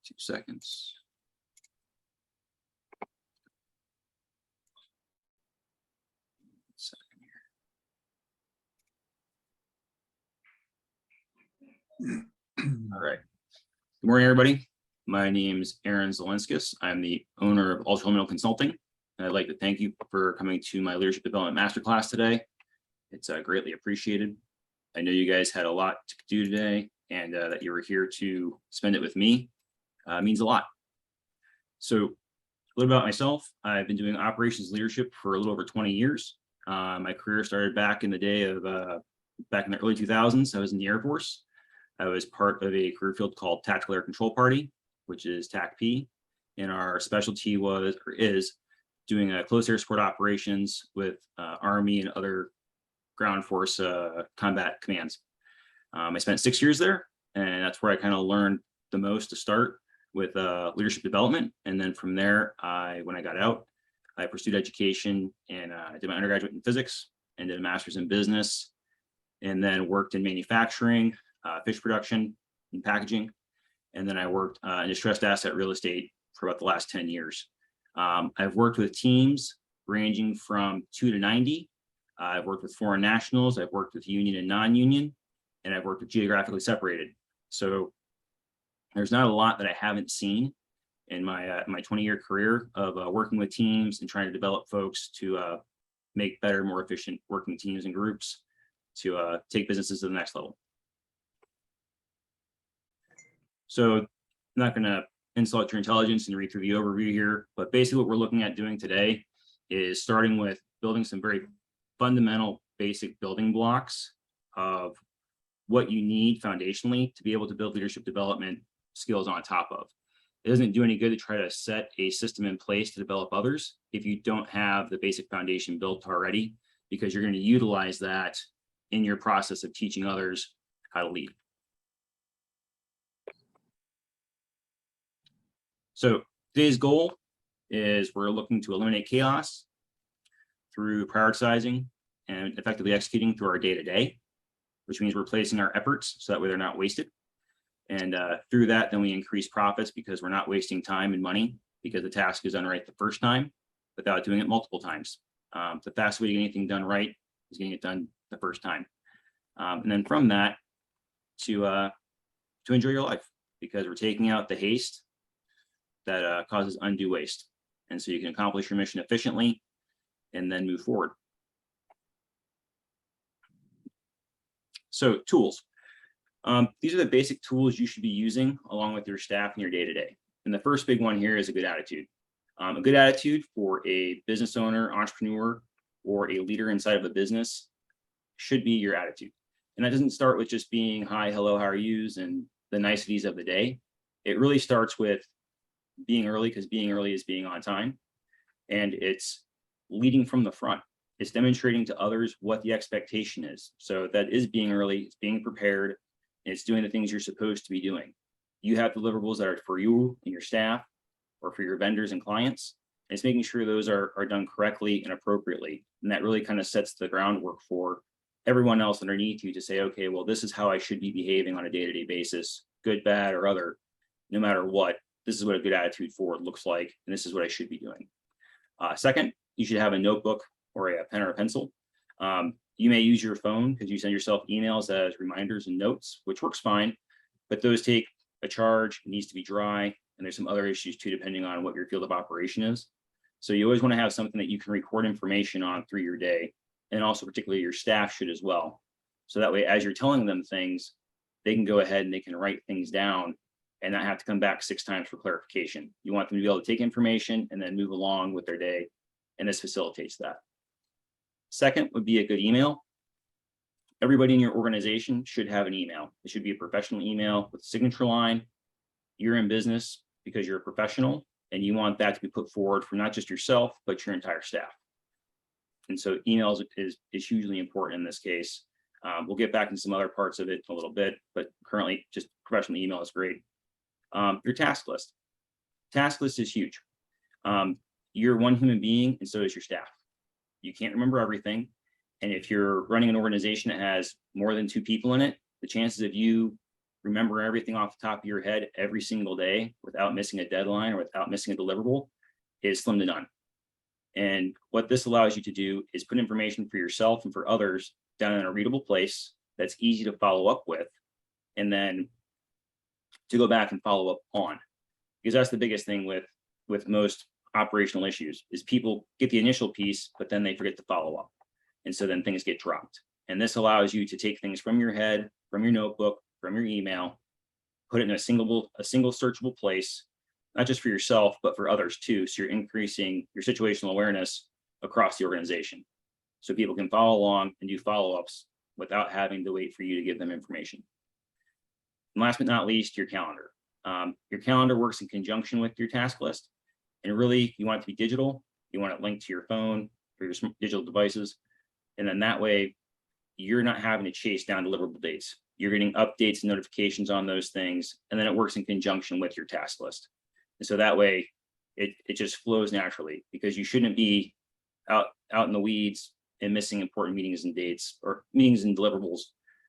2 seconds. All right. Good morning, everybody. My name is Aaron Zelenskis. I'm the owner of Ultra Liminal Consulting. And I'd like to thank you for coming to my Leadership Development Masterclass today. It's greatly appreciated. I know you guys had a lot to do today, and that you were here to spend it with me means a lot. So a little about myself. I've been doing operations leadership for a little over 20 years. My career started back in the day of, back in the early 2000s. I was in the Air Force. I was part of a career field called Tactical Air Control Party, which is TACP. And our specialty was, or is, doing close air support operations with Army and other ground force combat commands. I spent 6 years there, and that's where I kind of learned the most to start with leadership development. And then from there, when I got out, I pursued education, and I did my undergraduate in physics and did a master's in business, and then worked in manufacturing, fish production and packaging. And then I worked in distressed asset real estate for about the last 10 years. I've worked with teams ranging from 2 to 90. I've worked with foreign nationals. I've worked with union and non-union, and I've worked with geographically separated. So there's not a lot that I haven't seen in my 20-year career of working with teams and trying to develop folks to make better, more efficient working teams and groups to take businesses to the next level. So I'm not going to insult your intelligence and read through the overview here, but basically what we're looking at doing today is starting with building some very fundamental basic building blocks of what you need foundationally to be able to build leadership development skills on top of. It doesn't do any good to try to set a system in place to develop others if you don't have the basic foundation built already, because you're going to utilize that in your process of teaching others how to lead. So today's goal is we're looking to eliminate chaos through prioritizing and effectively executing through our day-to-day, which means we're placing our efforts so that way they're not wasted. And through that, then we increase profits because we're not wasting time and money because the task is done right the first time without doing it multiple times. The fastest way to get anything done right is getting it done the first time. And then from that to enjoy your life, because we're taking out the haste that causes undue waste. And so you can accomplish your mission efficiently and then move forward. So tools. These are the basic tools you should be using along with your staff in your day-to-day. And the first big one here is a good attitude. A good attitude for a business owner, entrepreneur, or a leader inside of a business should be your attitude. And that doesn't start with just being hi, hello, how are yous, and the niceties of the day. It really starts with being early, because being early is being on time. And it's leading from the front. It's demonstrating to others what the expectation is. So that is being early, it's being prepared, and it's doing the things you're supposed to be doing. You have deliverables that are for you and your staff or for your vendors and clients. And it's making sure those are done correctly and appropriately. And that really kind of sets the groundwork for everyone else underneath you to say, okay, well, this is how I should be behaving on a day-to-day basis, good, bad, or other, no matter what. This is what a good attitude forward looks like, and this is what I should be doing. Second, you should have a notebook or a pen or a pencil. You may use your phone because you send yourself emails as reminders and notes, which works fine, but those take a charge, it needs to be dry, and there's some other issues too, depending on what your field of operation is. So you always want to have something that you can record information on through your day, and also particularly your staff should as well. So that way, as you're telling them things, they can go ahead and they can write things down and not have to come back 6 times for clarification. You want them to be able to take information and then move along with their day, and this facilitates that. Second would be a good email. Everybody in your organization should have an email. It should be a professional email with a signature line. You're in business because you're a professional, and you want that to be put forward for not just yourself, but your entire staff. And so emails is hugely important in this case. We'll get back into some other parts of it in a little bit, but currently just professional email is great. Your task list. Task list is huge. You're one human being, and so is your staff. You can't remember everything. And if you're running an organization that has more than 2 people in it, the chances of you remember everything off the top of your head every single day without missing a deadline or without missing a deliverable is slim to none. And what this allows you to do is put information for yourself and for others down in a readable place that's easy to follow up with, and then to go back and follow up on. Because that's the biggest thing with most operational issues is people get the initial piece, but then they forget to follow up. And so then things get dropped. And this allows you to take things from your head, from your notebook, from your email, put it in a single searchable place, not just for yourself, but for others too. So you're increasing your situational awareness across the organization. So people can follow along and do follow-ups without having to wait for you to give them information. And last but not least, your calendar. Your calendar works in conjunction with your task list. And really, you want it to be digital. You want it linked to your phone or your digital devices. And then that way, you're not having to chase down deliverable dates. You're getting updates and notifications on those things. And then it works in conjunction with your task list. And so that way, it just flows naturally, because you shouldn't be out in the weeds and missing important meetings and dates or meetings and deliverables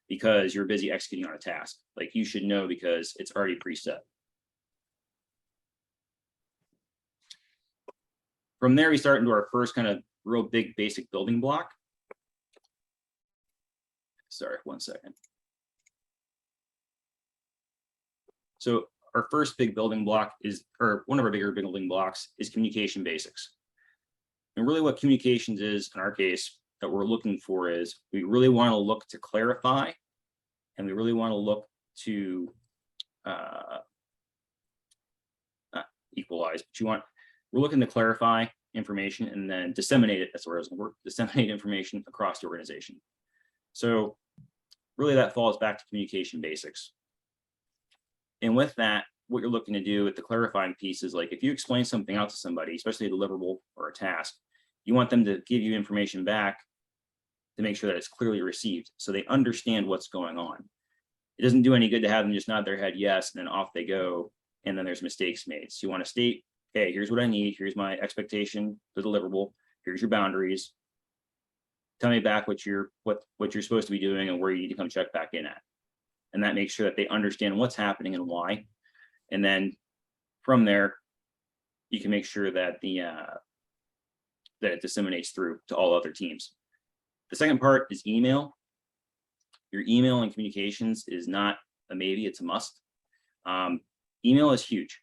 because you're busy executing on a task. Like, you should know because it's already preset. From there, we start into our first kind of real big basic building block. Sorry, one second. So our first big building block is, or one of our bigger building blocks is communication basics. And really what communications is in our case that we're looking for is we really want to look to clarify, and we really want to look to not equalize, but we're looking to clarify information and then disseminate it. That's where I was going to work, disseminate information across the organization. So really that falls back to communication basics. And with that, what you're looking to do with the clarifying piece is, like, if you explain something out to somebody, especially a deliverable or a task, you want them to give you information back to make sure that it's clearly received so they understand what's going on. It doesn't do any good to have them just nod their head yes, and then off they go, and then there's mistakes made. So you want to state, hey, here's what I need, here's my expectation, the deliverable, here's your boundaries. Tell me back what you're supposed to be doing and where you need to come check back in at. And that makes sure that they understand what's happening and why. And then from there, you can make sure that that it disseminates through to all other teams. The second part is email. Your email and communications is not a maybe, it's a must. Email is huge.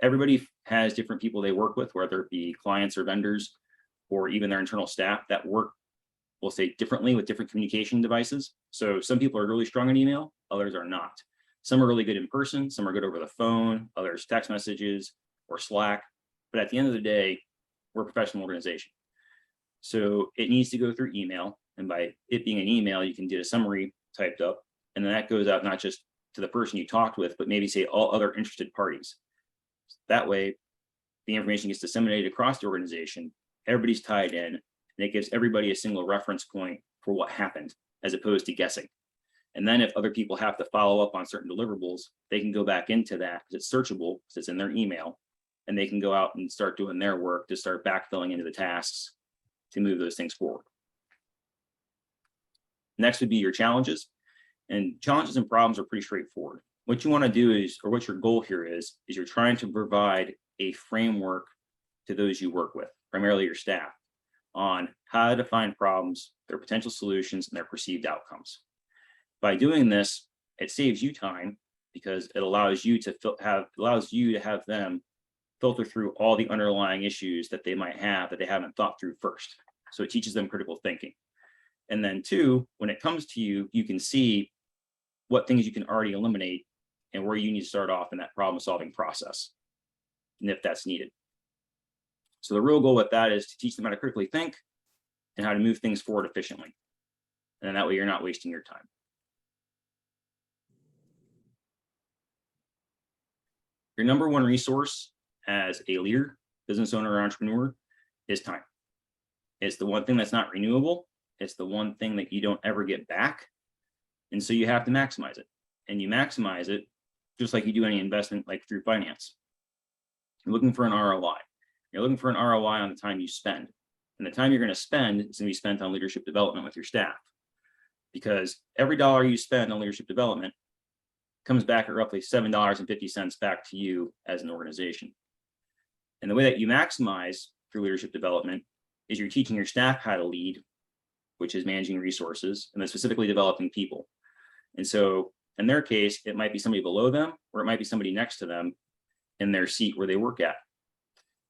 Everybody has different people they work with, whether it be clients or vendors, or even their internal staff that work, we'll say, differently with different communication devices. So some people are really strong on email, others are not. Some are really good in person, some are good over the phone, others text messages or Slack. But at the end of the day, we're a professional organization. So it needs to go through email. And by it being an email, you can get a summary typed up. And then that goes out not just to the person you talked with, but maybe say all other interested parties. That way, the information gets disseminated across the organization. Everybody's tied in, and it gives everybody a single reference point for what happened, as opposed to guessing. And then if other people have to follow up on certain deliverables, they can go back into that because it's searchable, because it's in their email, and they can go out and start doing their work to start backfilling into the tasks to move those things forward. Next would be your challenges. And challenges and problems are pretty straightforward. What you want to do is, or what your goal here is you're trying to provide a framework to those you work with, primarily your staff, on how to define problems, their potential solutions, and their perceived outcomes. By doing this, it saves you time because it allows you to have them filter through all the underlying issues that they might have that they haven't thought through first. So it teaches them critical thinking. And then two, when it comes to you, you can see what things you can already eliminate and where you need to start off in that problem solving process, and if that's needed. So the real goal with that is to teach them how to critically think and how to move things forward efficiently. And then that way you're not wasting your time. Your number one resource as a leader, business owner, or entrepreneur is time. It's the one thing that's not renewable. It's the one thing that you don't ever get back. And so you have to maximize it. And you maximize it just like you do any investment, like through finance. You're looking for an ROI. You're looking for an ROI on the time you spend. And the time you're going to spend is going to be spent on leadership development with your staff. Because every dollar you spend on leadership development comes back at roughly $7.50 back to you as an organization. And the way that you maximize through leadership development is you're teaching your staff how to lead, which is managing resources, and then specifically developing people. And so in their case, it might be somebody below them, or it might be somebody next to them in their seat where they work at.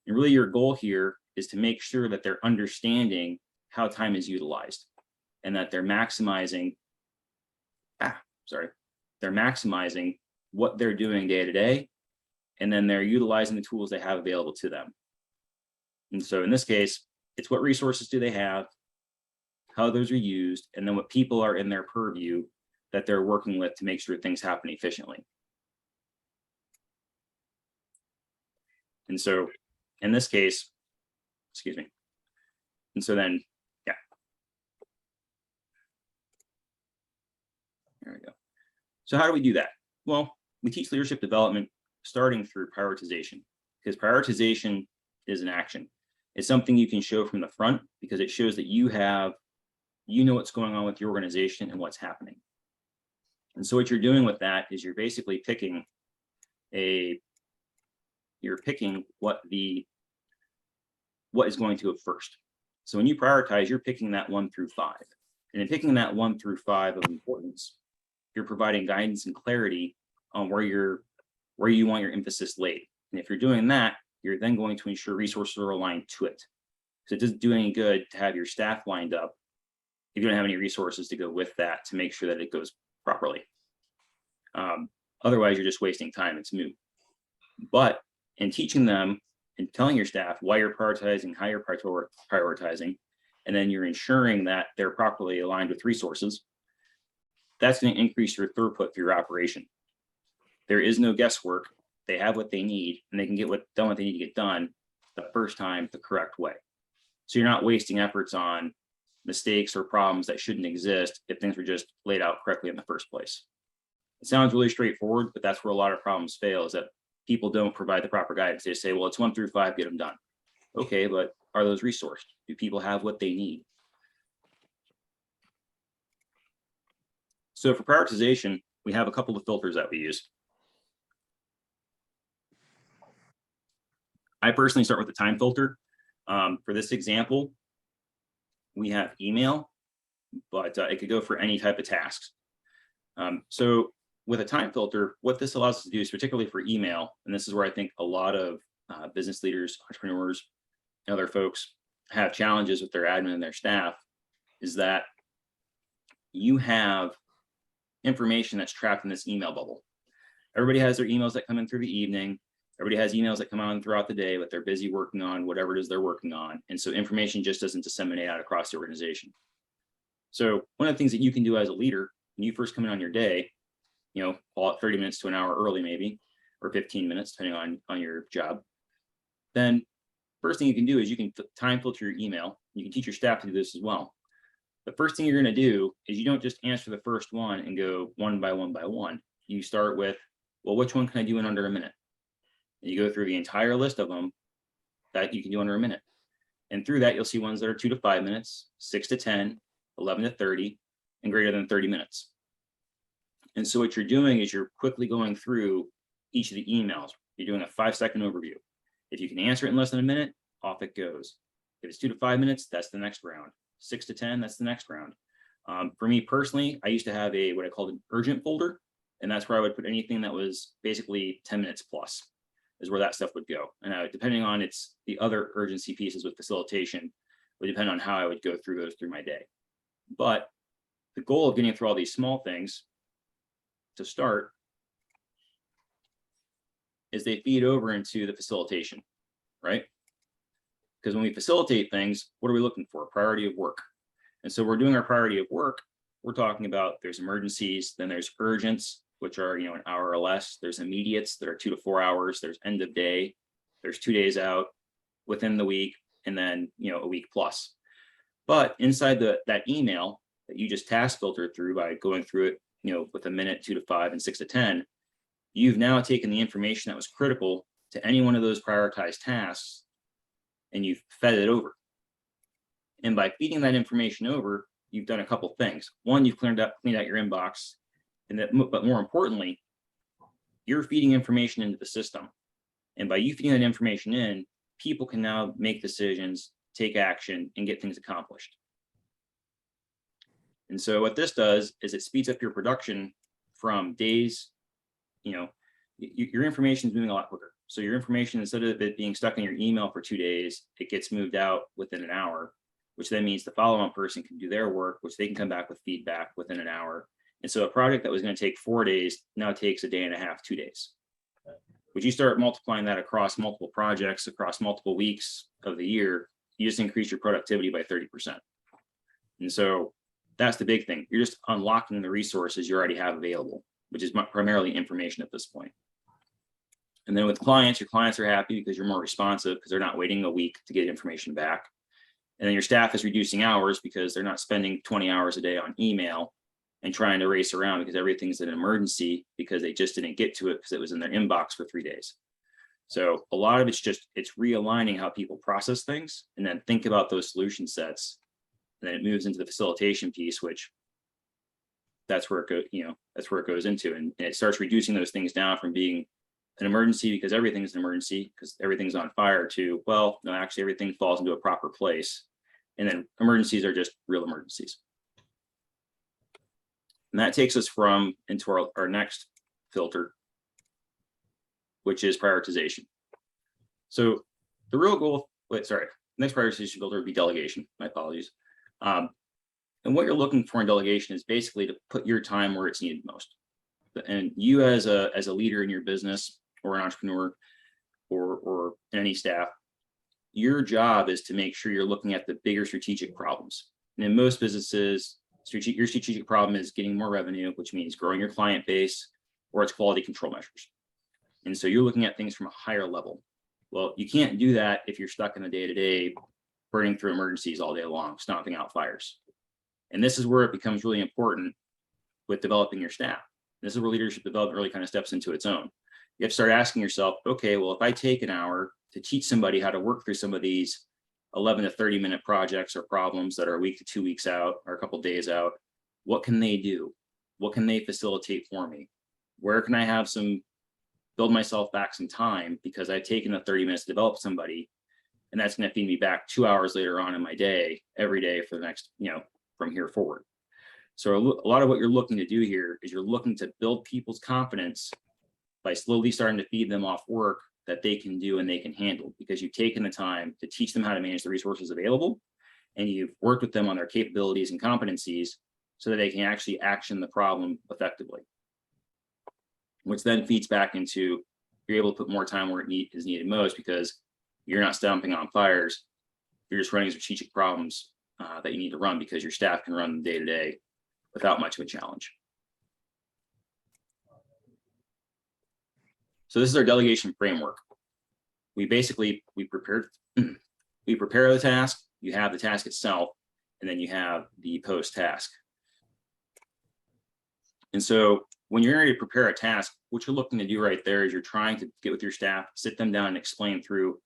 And really your goal here is to make sure that they're understanding how time is utilized and that they're maximizing, they're maximizing what they're doing day to day, and then they're utilizing the tools they have available to them. And so in this case, it's what resources do they have, how those are used, and then what people are in their purview that they're working with to make sure things happen efficiently. And so in this case, excuse me. And so then, yeah. There we go. So how do we do that? Well, we teach leadership development starting through prioritization, because prioritization is an action. It's something you can show from the front because it shows that you know what's going on with your organization and what's happening. And so what you're doing with that is you're basically picking what is going to go first. So when you prioritize, you're picking that 1 through 5. And in picking that 1 through 5 of importance, you're providing guidance and clarity on where you want your emphasis laid. And if you're doing that, you're then going to ensure resources are aligned to it. So it doesn't do any good to have your staff lined up if you don't have any resources to go with that to make sure that it goes properly. Otherwise, you're just wasting time. It's moot. But in teaching them and telling your staff why you're prioritizing, how you're prioritizing, and then you're ensuring that they're properly aligned with resources, that's going to increase your throughput through your operation. There is no guesswork. They have what they need, and they can get done what they need to get done the first time the correct way. So you're not wasting efforts on mistakes or problems that shouldn't exist if things were just laid out correctly in the first place. It sounds really straightforward, but that's where a lot of problems fail, is that people don't provide the proper guidance. They just say, well, it's 1 through 5, get them done. Okay, but are those resourced? Do people have what they need? So for prioritization, we have a couple of filters that we use. I personally start with the time filter. For this example, we have email, but it could go for any type of tasks. So with a time filter, what this allows us to do is, particularly for email, and this is where I think a lot of business leaders, entrepreneurs, and other folks have challenges with their admin and their staff, is that you have information that's trapped in this email bubble. Everybody has their emails that come in through the evening. Everybody has emails that come on throughout the day, but they're busy working on whatever it is they're working on. And so information just doesn't disseminate out across the organization. So one of the things that you can do as a leader, when you first come in on your day, call it 30 minutes to an hour early maybe, or 15 minutes, depending on your job, then first thing you can do is you can time filter your email. You can teach your staff to do this as well. The first thing you're going to do is you don't just answer the first one and go one by one by one. You start with, well, which one can I do in under a minute? And you go through the entire list of them that you can do under a minute. And through that, you'll see ones that are 2 to 5 minutes, 6 to 10, 11 to 30, and greater than 30 minutes. And so what you're doing is you're quickly going through each of the emails. You're doing a 5-second overview. If you can answer it in less than a minute, off it goes. If it's 2 to 5 minutes, that's the next round. 6 to 10, that's the next round. For me personally, I used to have what I called an urgent folder, and that's where I would put anything that was basically 10 minutes plus is where that stuff would go. And depending on the other urgency pieces with facilitation would depend on how I would go through those through my day. But the goal of getting through all these small things to start is they feed over into the facilitation, right? Because when we facilitate things, what are we looking for? Priority of work. And so we're doing our priority of work. We're talking about there's emergencies, then there's urgents, which are, an hour or less. There's immediates that are 2 to 4 hours. There's end of day. There's 2 days out within the week, and then, a week plus. But inside that email that you just task filtered through by going through it, with a minute, 2 to 5, and 6 to 10, you've now taken the information that was critical to any one of those prioritized tasks, and you've fed it over. And by feeding that information over, you've done a couple things. One, you've cleaned out your inbox, but more importantly, you're feeding information into the system. And by you feeding that information in, people can now make decisions, take action, and get things accomplished. And so what this does is it speeds up your production from days, your information is moving a lot quicker. So your information, instead of it being stuck in your email for 2 days, it gets moved out within an hour, which then means the follow-on person can do their work, which they can come back with feedback within an hour. And so a project that was going to take 4 days now takes a day and a half, 2 days. Would you start multiplying that across multiple projects, across multiple weeks of the year, you just increase your productivity by 30%. And so that's the big thing. You're just unlocking the resources you already have available, which is primarily information at this point. And then with clients, your clients are happy because you're more responsive because they're not waiting a week to get information back. And then your staff is reducing hours because they're not spending 20 hours a day on email and trying to race around because everything's an emergency because they just didn't get to it because it was in their inbox for 3 days. So a lot of it's realigning how people process things and then think about those solution sets. And then it moves into the facilitation piece, which that's where it goes, that's where it goes into. And it starts reducing those things down from being an emergency because everything's an emergency because everything's on fire to, well, no, actually everything falls into a proper place. And then emergencies are just real emergencies. And that takes us into our next filter, which is prioritization. So the real goal, next prioritization filter would be delegation. My apologies. And what you're looking for in delegation is basically to put your time where it's needed most. And you as a leader in your business or an entrepreneur or any staff, your job is to make sure you're looking at the bigger strategic problems. And in most businesses, your strategic problem is getting more revenue, which means growing your client base, or it's quality control measures. And so you're looking at things from a higher level. Well, you can't do that if you're stuck in the day-to-day, burning through emergencies all day long, stomping out fires. And this is where it becomes really important with developing your staff. This is where leadership development really kind of steps into its own. You have to start asking yourself, okay, well, if I take an hour to teach somebody how to work through some of these 11 to 30-minute projects or problems that are a week to 2 weeks out or a couple of days out, what can they do? What can they facilitate for me? Where can I build myself back some time because I've taken the 30 minutes to develop somebody, and that's going to feed me back 2 hours later on in my day, every day for the next, from here forward. So a lot of what you're looking to do here is you're looking to build people's confidence by slowly starting to feed them off work that they can do and they can handle because you've taken the time to teach them how to manage the resources available, and you've worked with them on their capabilities and competencies so that they can actually action the problem effectively, which then feeds back into you're able to put more time where it is needed most because you're not stomping on fires. You're just running strategic problems that you need to run because your staff can run day to day without much of a challenge. So this is our delegation framework. We prepare the task, you have the task itself, and then you have the post task. And so when you're ready to prepare a task, what you're looking to do right there is you're trying to get with your staff, sit them down and explain through,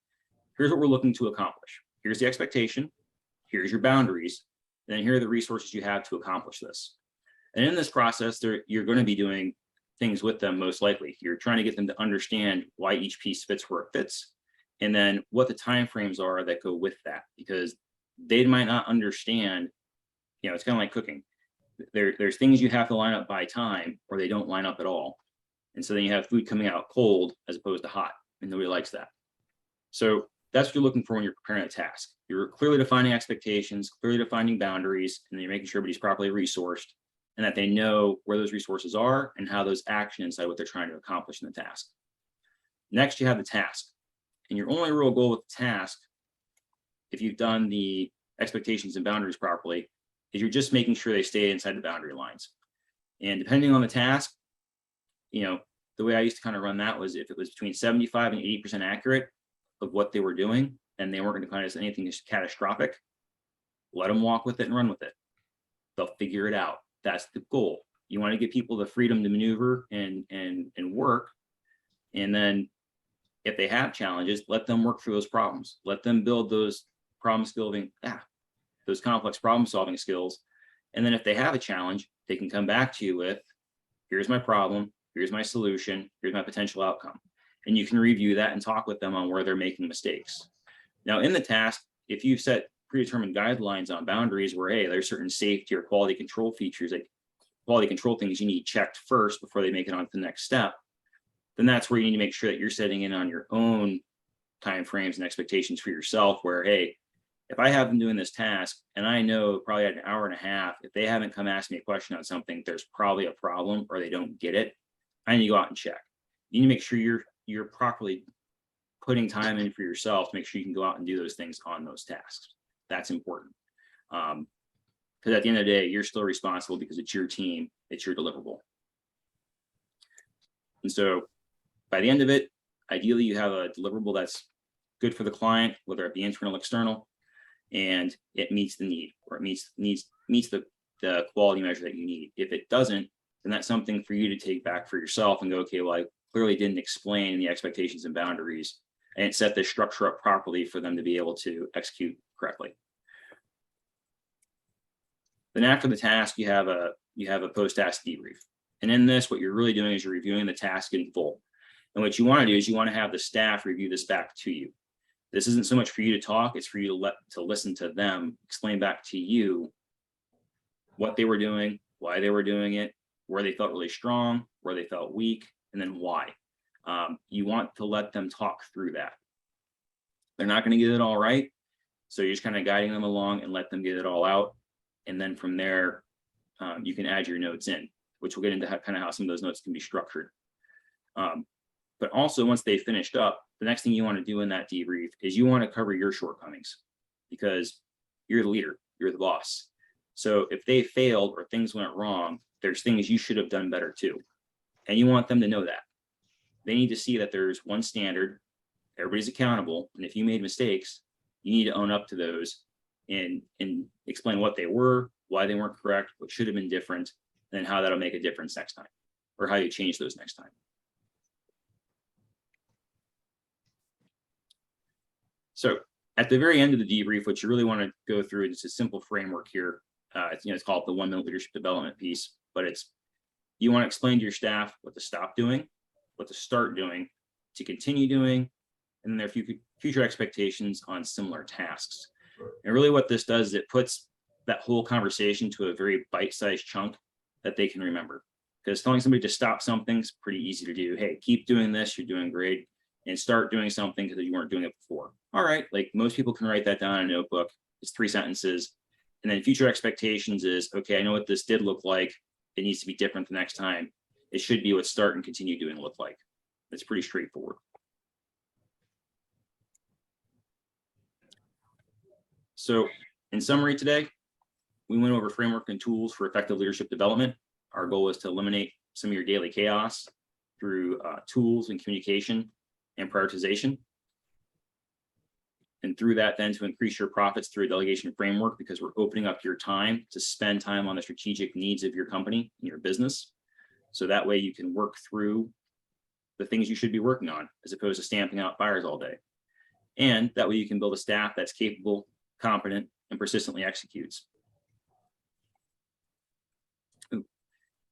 here's what we're looking to accomplish. Here's the expectation, here's your boundaries, and then here are the resources you have to accomplish this. And in this process, you're going to be doing things with them most likely. You're trying to get them to understand why each piece fits where it fits, and then what the timeframes are that go with that, because they might not understand, it's kind of like cooking. There's things you have to line up by time or they don't line up at all. And so then you have food coming out cold as opposed to hot, and nobody likes that. So that's what you're looking for when you're preparing a task. You're clearly defining expectations, clearly defining boundaries, and then you're making sure everybody's properly resourced and that they know where those resources are and how those action inside what they're trying to accomplish in the task. Next, you have the task. And your only real goal with the task, if you've done the expectations and boundaries properly, is you're just making sure they stay inside the boundary lines. And depending on the task, the way I used to kind of run that was if it was between 75 and 80% accurate of what they were doing, and they weren't going to find as anything catastrophic, let them walk with it and run with it. They'll figure it out. That's the goal. You want to give people the freedom to maneuver and work. And then if they have challenges, let them work through those problems. Let them build those those complex problem solving skills. And then if they have a challenge, they can come back to you with, here's my problem, Here's my solution. Here's my potential outcome. And you can review that and talk with them on where they're making mistakes. Now, in the task, if you set predetermined guidelines on boundaries where, hey, there's certain safety or quality control features, like quality control things you need checked first before they make it on to the next step, then that's where you need to make sure that you're setting in on your own timeframes and expectations for yourself, where, hey, if I have them doing this task and I know probably at an hour and a half, if they haven't come ask me a question on something, there's probably a problem or they don't get it. I need to go out and check. You need to make sure you're properly putting time in for yourself to make sure you can go out and do those things on those tasks. That's important. Because at the end of the day, you're still responsible because it's your team, it's your deliverable. And so by the end of it, ideally you have a deliverable that's good for the client, whether it be internal, external, and it meets the need, or it meets the quality measure that you need. If it doesn't, then that's something for you to take back for yourself and go, okay, well, I clearly didn't explain the expectations and boundaries and set the structure up properly for them to be able to execute correctly. Then after the task, you have a post-task debrief. And in this, what you're really doing is you're reviewing the task in full. And what you want to do is you want to have the staff review this back to you. This isn't so much for you to talk, it's for you to listen to them, explain back to you what they were doing, why they were doing it, where they felt really strong, where they felt weak, and then why. You want to let them talk through that. They're not going to get it all right, so you're just kind of guiding them along and let them get it all out. And then from there, you can add your notes in, which we'll get into kind of how some of those notes can be structured. But also, once they finished up, the next thing you want to do in that debrief is you want to cover your shortcomings, because you're the leader, you're the boss. So if they failed or things went wrong, there's things you should have done better too. And you want them to know that. They need to see that there's one standard, everybody's accountable, and if you made mistakes, you need to own up to those and explain what they were, why they weren't correct, what should have been different, and how that'll make a difference next time, or how you change those next time. So at the very end of the debrief, what you really want to go through is a simple framework here. It's called the 1 minute leadership development piece, but you want to explain to your staff what to stop doing, what to start doing, to continue doing, and then their future expectations on similar tasks. And really what this does is it puts that whole conversation to a very bite-sized chunk that they can remember. Because telling somebody to stop something is pretty easy to do. Hey, keep doing this, you're doing great, and start doing something because you weren't doing it before. All right, like most people can write that down in a notebook. It's 3 sentences. And then future expectations is, okay, I know what this did look like. It needs to be different the next time. It should be what start and continue doing look like. It's pretty straightforward. So in summary today, we went over framework and tools for effective leadership development. Our goal is to eliminate some of your daily chaos through tools and communication and prioritization. And through that, then to increase your profits through a delegation framework, because we're opening up your time to spend time on the strategic needs of your company and your business. So that way you can work through the things you should be working on, as opposed to stamping out fires all day. And that way you can build a staff that's capable, competent, and persistently executes.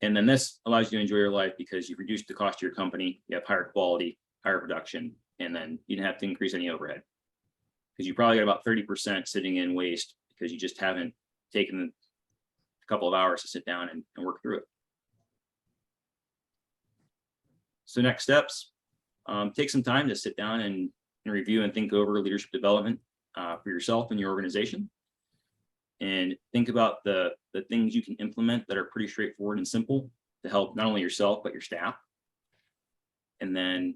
And then this allows you to enjoy your life because you've reduced the cost of your company, you have higher quality, higher production, and then you don't have to increase any overhead. Because you probably got about 30% sitting in waste because you just haven't taken a couple of hours to sit down and work through it. So next steps, take some time to sit down and review and think over leadership development for yourself and your organization. And think about the things you can implement that are pretty straightforward and simple to help not only yourself, but your staff. And then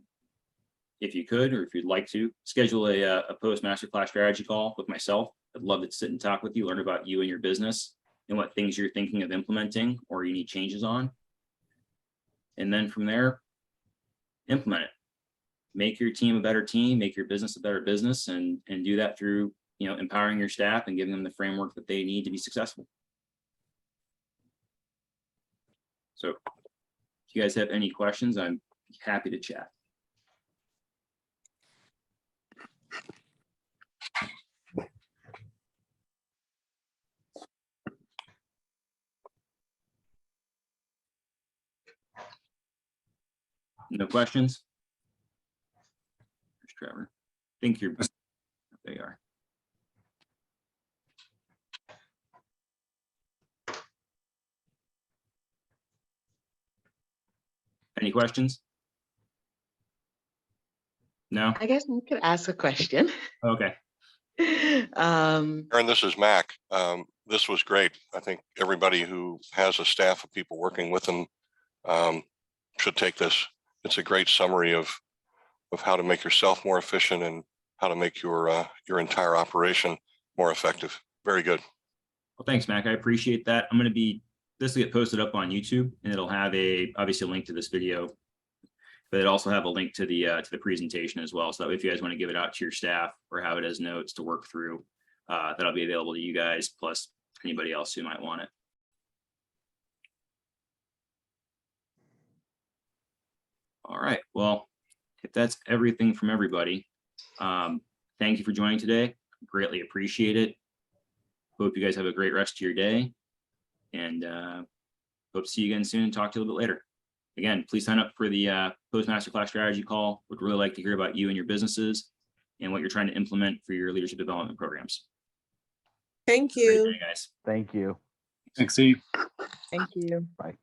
if you could, or if you'd like to, schedule a post MasterClass strategy call with myself. I'd love to sit and talk with you, learn about you and your business and what things you're thinking of implementing or you need changes on. And then from there, implement it. Make your team a better team, make your business a better business, and do that through empowering your staff and giving them the framework that they need to be successful. So if you guys have any questions, I'm happy to chat. No questions? There's Trevor. I think you're, there you are. Any questions? No? I guess I could ask a question. Okay. Aaron, this is Mac. This was great. I think everybody who has a staff of people working with them should take this. It's a great summary of how to make yourself more efficient and how to make your entire operation more effective. Very good. Well, thanks, Mac. I appreciate that. This will get posted up on YouTube, and it'll have obviously a link to this video, but it'll also have a link to the presentation as well. So that if you guys want to give it out to your staff or have it as notes to work through, that'll be available to you guys, plus anybody else who might want it. All right. Well, if that's everything from everybody, thank you for joining today. Greatly appreciate it. Hope you guys have a great rest of your day, and hope to see you again soon and talk to you a little bit later. Again, please sign up for the post MasterClass strategy call. Would really like to hear about you and your businesses and what you're trying to implement for your leadership development programs. Thank Great you. day, guys. Thank you. Thanks, Steve. Thank you. Bye.